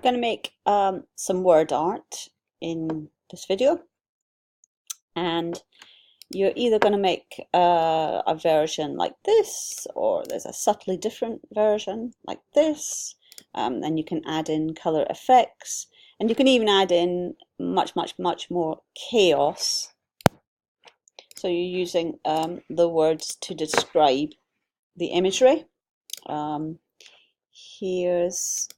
going to make some word art in this video, and you're either going to make a version like this, or there's a subtly different version like this, and you can add in color effects, and you can even add in much more chaos. So you're using the words to describe the imagery. Here's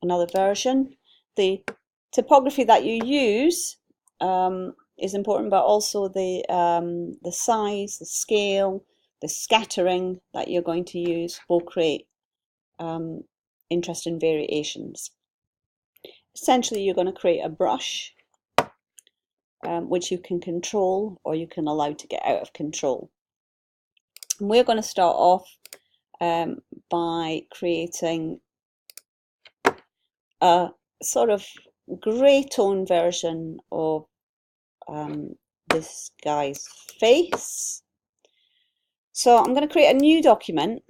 another version. The typography that you use is important, but also the size, the scale, the scattering that you're going to use will create interesting variations. Essentially, you're going to create a brush which you can control or you can allow to get out of control. And we're going to start off by creating a sort of grey tone version of this guy's face. So I'm going to create a new document,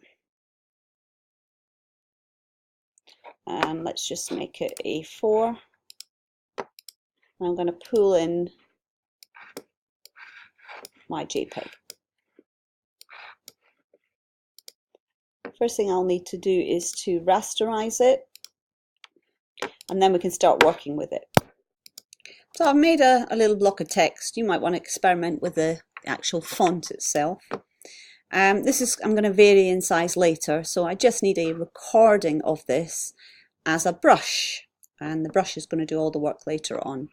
and let's just make it A4. I'm going to pull in my JPEG. First thing I'll need to do is to rasterize it, and then we can start working with it. So I've made a little block of text. You might want to experiment with the actual font itself. I'm going to vary in size later, so I just need a recording of this as a brush, and the brush is going to do all the work later on.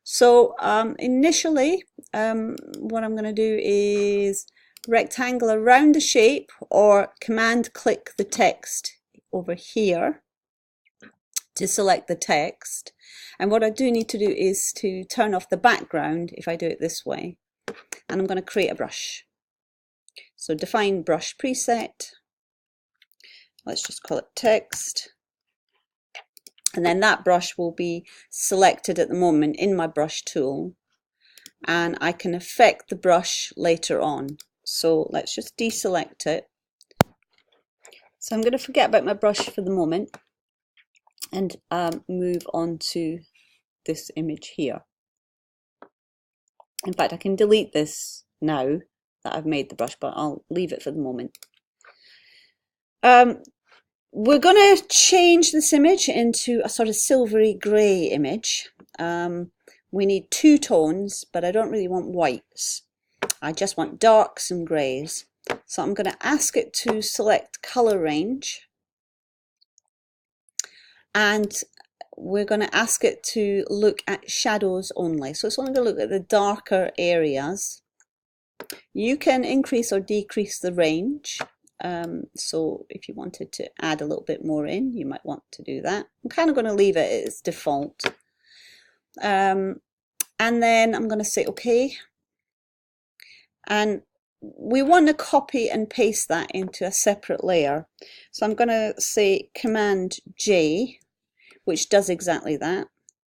So initially what I'm going to do is rectangle around the shape, or command click the text over here to select the text. And what I do need to do is to turn off the background if I do it this way, and I'm going to create a brush. So define brush preset, let's just call it text, and then that brush will be selected at the moment in my brush tool, and I can affect the brush later on. So let's just deselect it. So I'm going to forget about my brush for the moment and move on to this image here. In fact, I can delete this now that I've made the brush, but I'll leave it for the moment. We're going to change this image into a sort of silvery grey image. We need two tones, but I don't really want whites. I just want darks and greys. So I'm going to ask it to select color range, and we're going to ask it to look at shadows only. So it's only going to look at the darker areas. You can increase or decrease the range. So if you wanted to add a little bit more in, you might want to do that. I'm kind of going to leave it as default. And then I'm going to say OK. And we want to copy and paste that into a separate layer. So I'm going to say Command J, which does exactly that.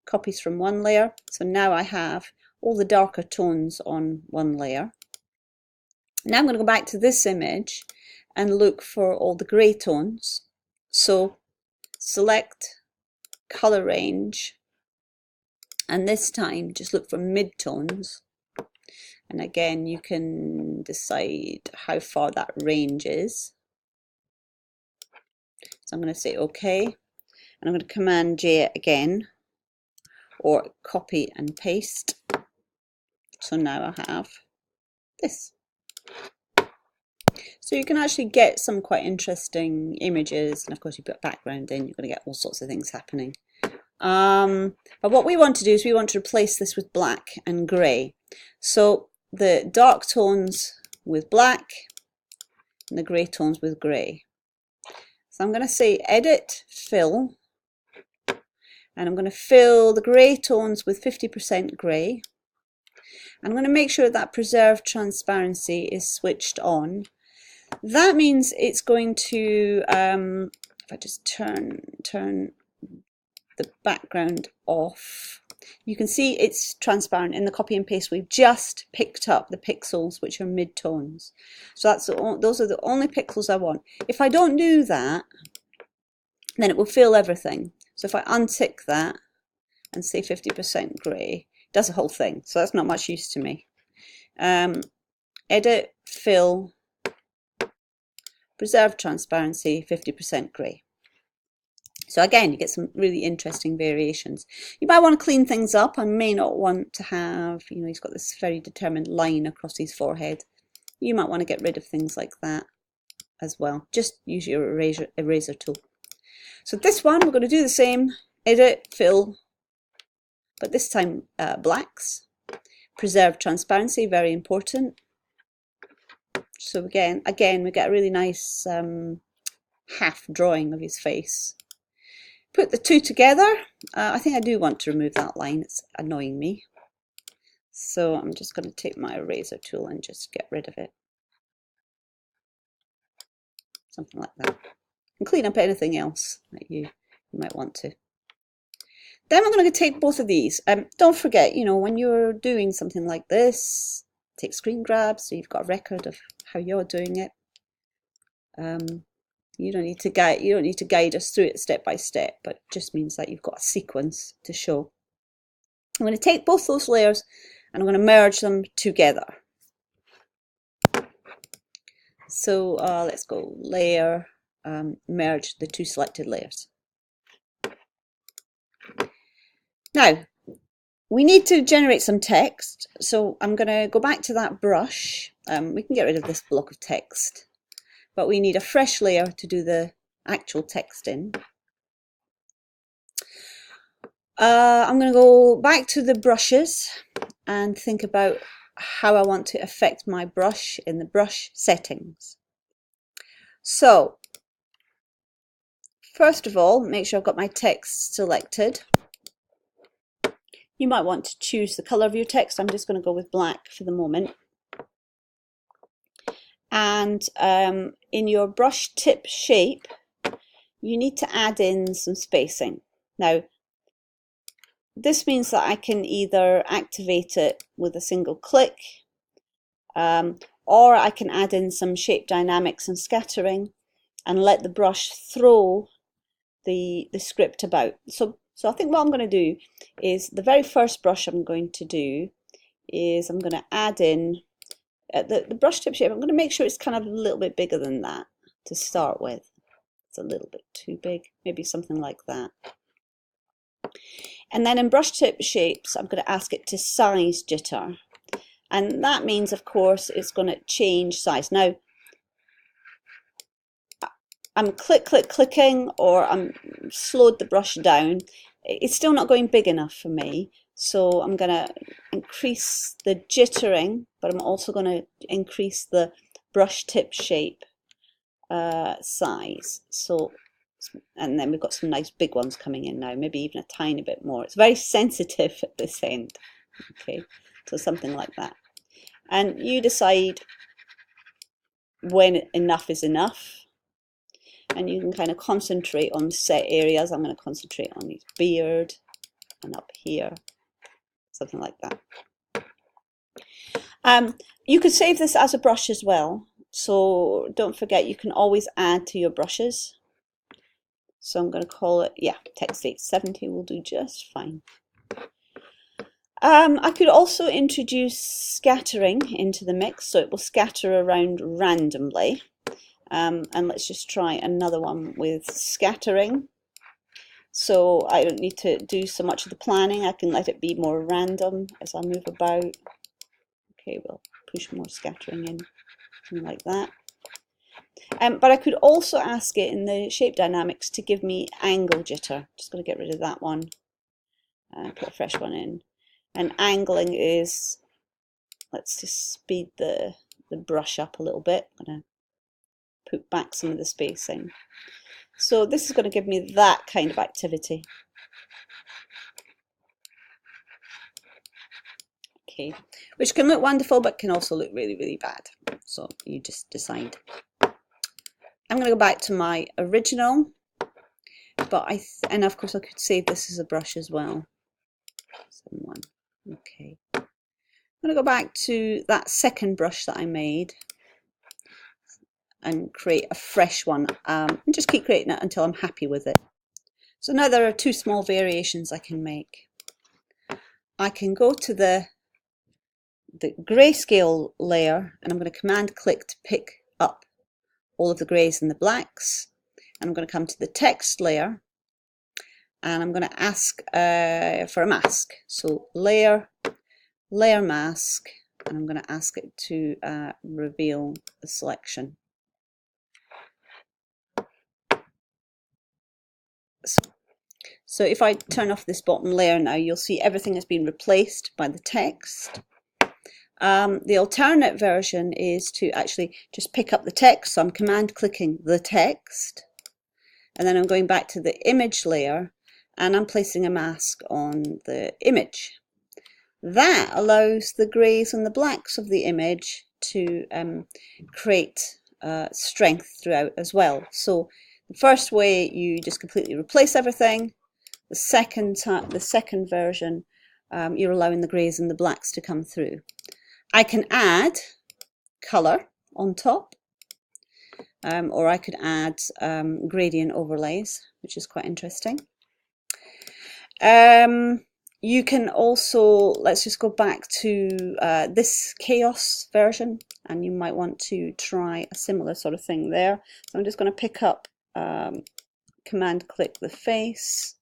Copies from one layer. So now I have all the darker tones on one layer. Now I'm going to go back to this image and look for all the grey tones. So select color range, and this time just look for mid-tones. And again, you can decide how far that range is. So I'm going to say OK, and I'm going to Command J it again, or copy and paste. So now I have this. So you can actually get some quite interesting images, and of course you put a background in, you're going to get all sorts of things happening. But what we want to do is we want to replace this with black and grey. So the dark tones with black and the grey tones with grey. So I'm going to say Edit, Fill, and I'm going to fill the grey tones with 50% grey. I'm going to make sure that Preserve Transparency is switched on. That means it's going to, if I just turn the background off, you can see it's transparent. In the copy and paste, we've just picked up the pixels which are mid-tones. So those are the only pixels I want. If I don't do that, then it will fill everything. So if I untick that and say 50% grey, it does the whole thing. So that's not much use to me. Edit, fill, preserve transparency, 50% grey. So again, you get some really interesting variations. You might want to clean things up. I may not want to have, you know, he's got this very determined line across his forehead. You might want to get rid of things like that as well. Just use your eraser tool. So this one, we're going to do the same. Edit, fill, but this time blacks. Preserve transparency, very important. So again, we get a really nice half drawing of his face. Put the two together. I think I do want to remove that line. It's annoying me. So I'm just going to take my eraser tool and just get rid of it. Something like that. And clean up anything else that you might want to. Then I'm going to take both of these. Don't forget, you know, when you're doing something like this, take screen grabs so you've got a record of how you're doing it. You don't need to guide us through it step by step, but it just means that you've got a sequence to show. I'm going to take both those layers and I'm going to merge them together. So let's go layer, merge the two selected layers. Now, we need to generate some text, so I'm going to go back to that brush. We can get rid of this block of text, but we need a fresh layer to do the actual text in. I'm going to go back to the brushes and think about how I want to affect my brush in the brush settings. So, first of all, make sure I've got my text selected. You might want to choose the colour of your text. I'm just going to go with black for the moment. And in your brush tip shape, you need to add in some spacing. Now, this means that I can either activate it with a single click, or I can add in some shape dynamics and scattering and let the brush throw the script about. So I think what I'm going to do is the very first brush I'm going to do is I'm going to add in the brush tip shape. I'm going to make sure it's kind of a little bit bigger than that to start with. It's a little bit too big, maybe something like that. And then in brush tip shapes, I'm going to ask it to size jitter. And that means, of course, it's going to change size. Now, I'm clicking, or I'm slowed the brush down. It's still not going big enough for me. So I'm going to increase the jittering, but I'm also going to increase the brush tip shape size. So, and then we've got some nice big ones coming in now, maybe even a tiny bit more. It's very sensitive at this end. Okay, so something like that. And you decide when enough is enough. And you can kind of concentrate on set areas. I'm going to concentrate on his beard and up here, something like that. You could save this as a brush as well. So don't forget, you can always add to your brushes. So I'm going to call it, yeah, text 870 will do just fine. I could also introduce scattering into the mix, so it will scatter around randomly. And let's just try another one with scattering. So I don't need to do so much of the planning. I can let it be more random as I move about. Okay, we'll push more scattering in, something like that. But I could also ask it in the shape dynamics to give me angle jitter. Just going to get rid of that one and put a fresh one in. And angling is, let's just speed the brush up a little bit. I'm going to put back some of the spacing. So this is going to give me that kind of activity. Okay, which can look wonderful but can also look really, really bad. So you just decide. I'm going to go back to my original, but and of course I could save this as a brush as well. Someone. Okay. I'm going to go back to that second brush that I made. and create a fresh one, and just keep creating it until I'm happy with it. So now there are two small variations I can make. I can go to the grayscale layer, and I'm going to command click to pick up all of the greys and the blacks, and I'm going to come to the text layer, and I'm going to ask for a mask. So layer mask, and I'm going to ask it to reveal the selection. So if I turn off this bottom layer now, you'll see everything has been replaced by the text. The alternate version is to actually just pick up the text. So I'm command clicking the text, and then I'm going back to the image layer, and I'm placing a mask on the image. That allows the greys and the blacks of the image to create strength throughout as well. So the first way, you just completely replace everything. The second version, you're allowing the greys and the blacks to come through. I can add color on top, or I could add gradient overlays, which is quite interesting. You can also, let's just go back to this chaos version, and you might want to try a similar sort of thing there. So I'm just going to pick up, command click the face,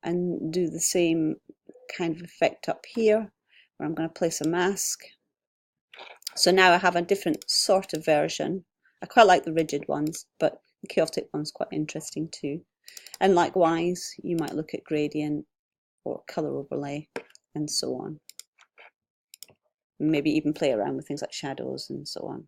and do the same kind of effect up here, where I'm going to place a mask. So now I have a different sort of version. I quite like the rigid ones, but the chaotic one's quite interesting too. And likewise, you might look at gradient or color overlay and so on. Maybe even play around with things like shadows and so on.